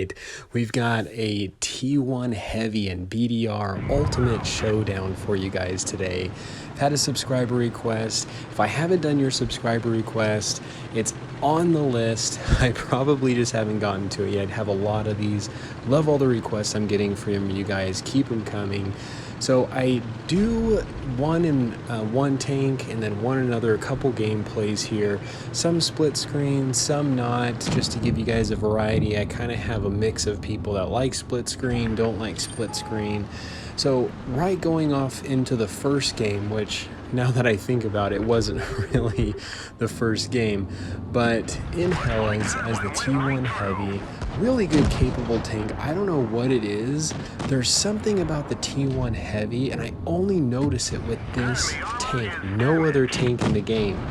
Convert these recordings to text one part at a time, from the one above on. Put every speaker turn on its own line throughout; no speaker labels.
right, we've got a T1 Heavy and BDR Ultimate Showdown for you guys today. I've had a subscriber request. If I haven't done your subscriber request, it's on the list. I probably just haven't gotten to it yet. I have a lot of these. Love all the requests I'm getting from you guys. Keep them coming. So I do one tank and then a couple gameplays here, some split screen, some not, just to give you guys a variety. I kind of have a mix of people that like split screen, don't like split screen. So right going off into the first game, which now that I think about it, wasn't really the first game, but in Hell as the T1 Heavy, really good capable tank. I don't know what it is. There's something about the T1 Heavy, and I only notice it with this tank, no other tank in the game,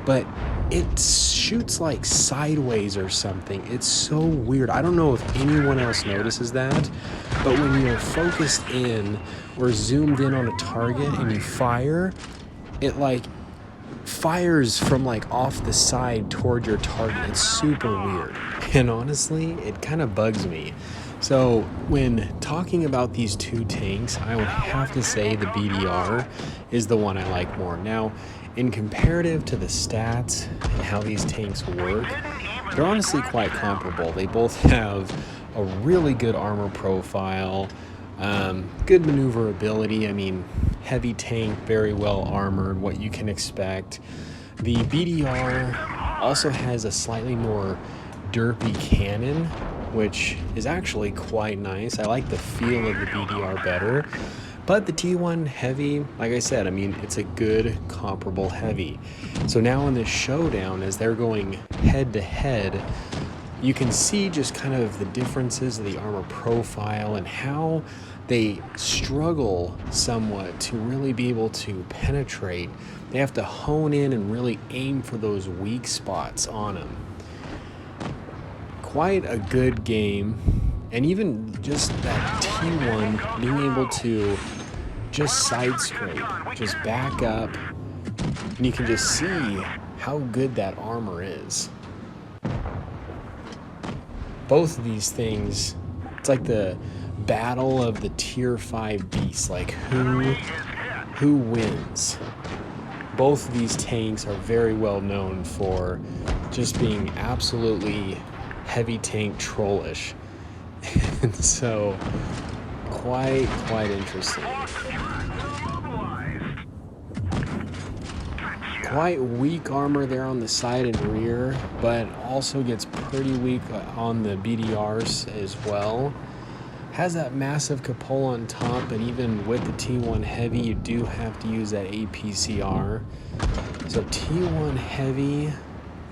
but it shoots like sideways or something. It's so weird. I don't know if anyone else notices that, but when you're focused in or zoomed in on a target and you fire, it like fires from like off the side toward your target. It's super weird, and honestly it kind of bugs me. So when talking about these two tanks, I would have to say the BDR is the one I like more. Now in comparative to the stats and how these tanks work, they're honestly quite comparable. They both have a really good armor profile, good maneuverability. I mean, heavy tank, very well armored, what you can expect. The BDR also has a slightly more derpy cannon, which is actually quite nice. I like the feel of the BDR better. But the T1 Heavy, like I said, I mean, it's a good comparable heavy. So now in this showdown, as they're going head to head, you can see just kind of the differences of the armor profile and how they struggle somewhat to really be able to penetrate. They have to hone in and really aim for those weak spots on them. Quite a good game, and even just that T1 being able to just side scrape, just back up, and you can just see how good that armor is. Both of these things, it's like the battle of the tier 5 beasts, like who wins. Both of these tanks are very well known for just being absolutely heavy tank trollish. And so quite interesting. Quite weak armor there on the side and rear, but also gets pretty weak on the BDRs as well. Has that massive cupola on top, but even with the T1 Heavy, you do have to use that APCR. So T1 Heavy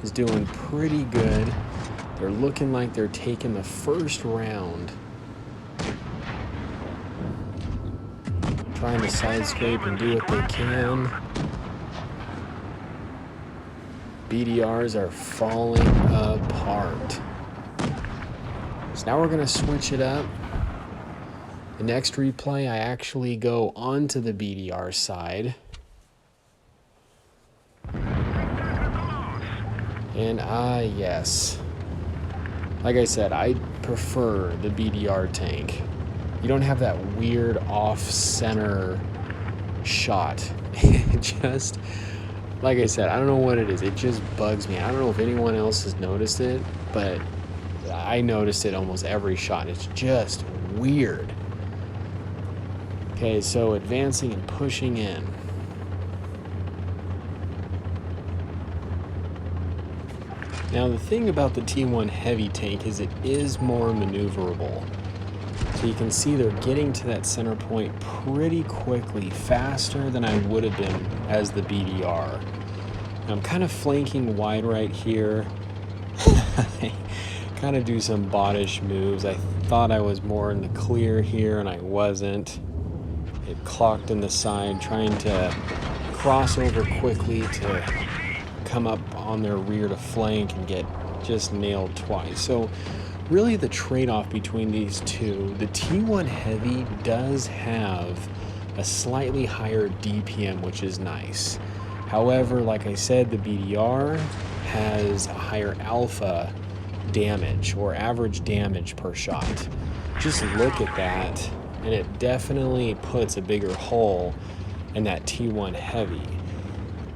is doing pretty good. They're looking like they're taking the first round. Trying to side scrape and do what they can. BDRs are falling apart. So now we're going to switch it up. The next replay, I actually go onto the BDR side. And yes. Like I said, I prefer the BDR tank. You don't have that weird off-center shot. It just, like I said, I don't know what it is. It just bugs me. I don't know if anyone else has noticed it, but I noticed it almost every shot. It's just weird. Okay, so advancing and pushing in. Now the thing about the T1 Heavy tank is it is more maneuverable. So you can see they're getting to that center point pretty quickly, faster than I would have been as the BDR. Now I'm kind of flanking wide right here. I kind of do some bottish moves. I thought I was more in the clear here and I wasn't. It clocked in the side, trying to cross over quickly to come up on their rear to flank and get just nailed twice. So really the trade-off between these two, the T1 Heavy does have a slightly higher DPM, which is nice. However, like I said, the BDR has a higher alpha damage or average damage per shot. Just look at that, and it definitely puts a bigger hole in that T1 Heavy.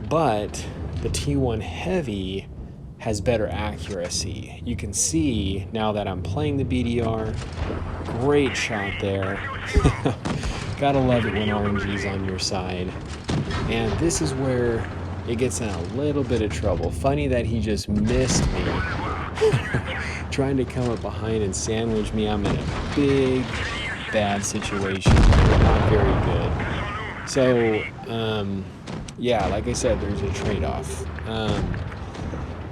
But the T1 Heavy has better accuracy. You can see now that I'm playing the BDR. Great shot there. Gotta love it when RNG's on your side. And this is where it gets in a little bit of trouble. Funny that he just missed me. Trying to come up behind and sandwich me. I'm in a big, bad situation. Not very good. So, yeah, like I said, there's a trade-off.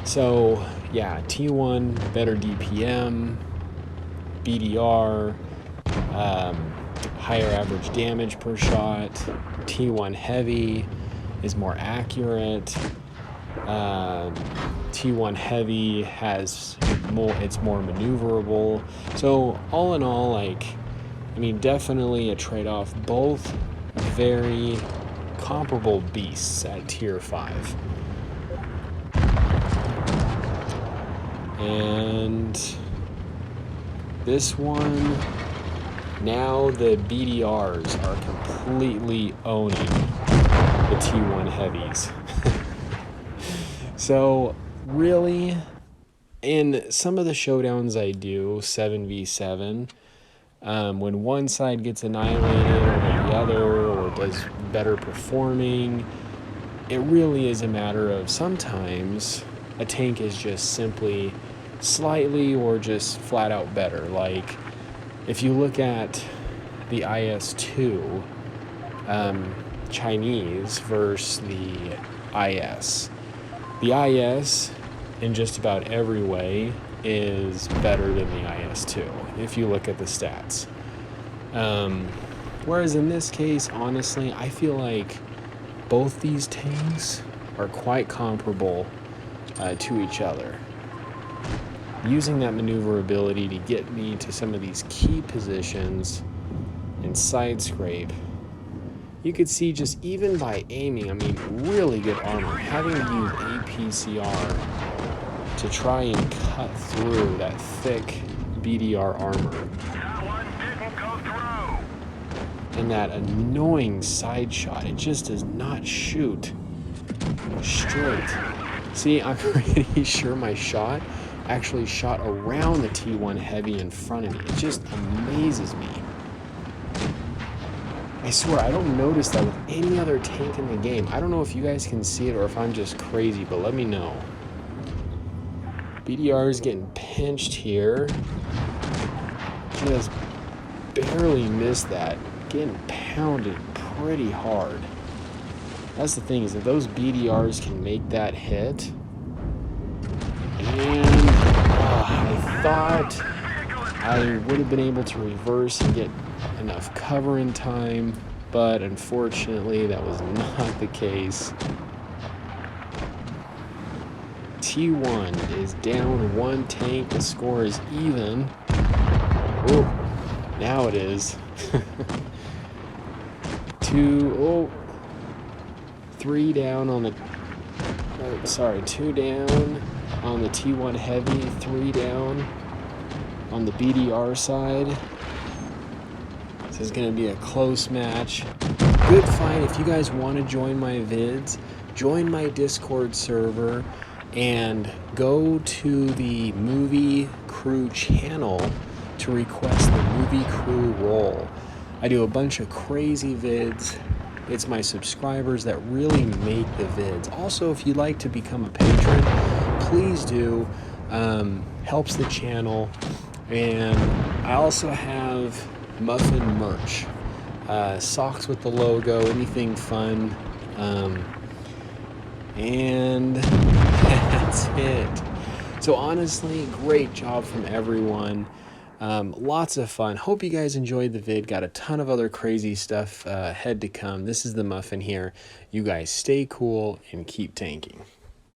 So, yeah, T1, better DPM, BDR, higher average damage per shot. T1 Heavy is more accurate. T1 Heavy has more, it's more maneuverable. So all in all, like, I mean, definitely a trade-off. Both very comparable beasts at tier 5. And this one, now the BDRs are completely owning the T1 Heavies. So really, in some of the showdowns I do, 7v7, when one side gets annihilated over the other or does better performing, it really is a matter of sometimes a tank is just simply slightly or just flat out better. Like if you look at the IS-2 Chinese versus the IS. The IS in just about every way is better than the IS-2 if you look at the stats. Whereas in this case, honestly, I feel like both these tanks are quite comparable to each other. Using that maneuverability to get me to some of these key positions and side scrape, you could see just even by aiming, I mean, really good armor. Having to use APCR to try and cut through that thick BDR armor. And that annoying side shot, it just does not shoot straight. See, I'm pretty sure my shot actually shot around the T1 Heavy in front of me. It just amazes me. I swear, I don't notice that with any other tank in the game. I don't know if you guys can see it or if I'm just crazy, but let me know. BDR is getting pinched here. Just barely missed that. Getting pounded pretty hard. That's the thing, is that those BDRs can make that hit. And I thought I would have been able to reverse and get enough cover in time, but unfortunately that was not the case. T1 is down one tank. The score is even. Oh, now it is. Three down on the, two down on the T1 Heavy, 3 down on the BDR side. This is going to be a close match. Good fight. If you guys want to join my vids, join my Discord server and go to the Movie Crew channel to request the Movie Crew role. I do a bunch of crazy vids. It's my subscribers that really make the vids. Also, if you'd like to become a patron, please do. Helps the channel. And I also have muffin merch. Socks with the logo, anything fun. And that's it. So honestly, great job from everyone. Lots of fun. Hope you guys enjoyed the vid. Got a ton of other crazy stuff ahead to come. This is the Muffin here. You guys stay cool and keep tanking.